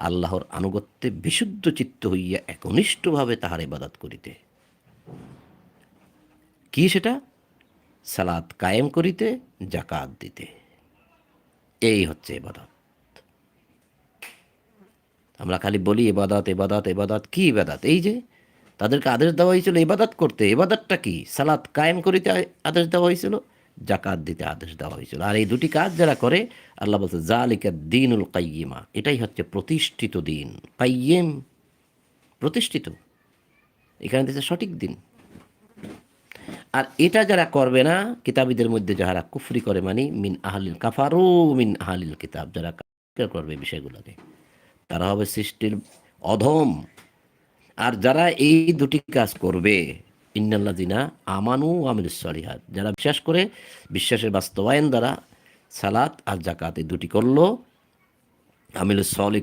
আল্লাহর আনুগত্যে বিশুদ্ধ চিত্ত হইয়া একনিষ্ঠভাবে তাহার ইবাদত করিতে। কি সেটা? সালাত কায়েম করিতে, জাকাত দিতে। এই হচ্ছে ইবাদত। আমরা খালি বলি ইবাদত ইবাদত ইবাদত। কি ইবাদত? এই যে তাদেরকে আদেশ দেওয়া হয়েছিল ইবাদত করতে। ইবাদতটা কি? সালাত কায়েম করিতে আদেশ দেওয়া হয়েছিল, জাকাত দিতে আদেশ দেওয়া হয়েছিল। আর এই দুটি কাজ যারা করে, আল্লাহ বলছে যালিকা দ্বীনুল কাইয়্যিমা, এটাই হচ্ছে প্রতিষ্ঠিত দিন। কাইয়্যিম, প্রতিষ্ঠিত, এখানে দিচ্ছে সঠিক দিন। আর এটা যারা করবে না, কিতাবীদের মধ্যে যারা কুফরি করে, মানে মিন আহলিল কাফারু মিন আহলিল কিতাব, যারা কাফির করবে বিষয়গুলোকে, তারা হবে সৃষ্টির অধম। আর যারা এই দুটি কাজ করবে, ইন্নাল্লাযিনা আমানু ওয়া আমিলুস সলিহাত, যারা বিশ্বাস করে, বিশ্বাসের বাস্তবায়ন দ্বারা সালাত আর জাকাত এই দুটি করলো, আমিলুস সলিহ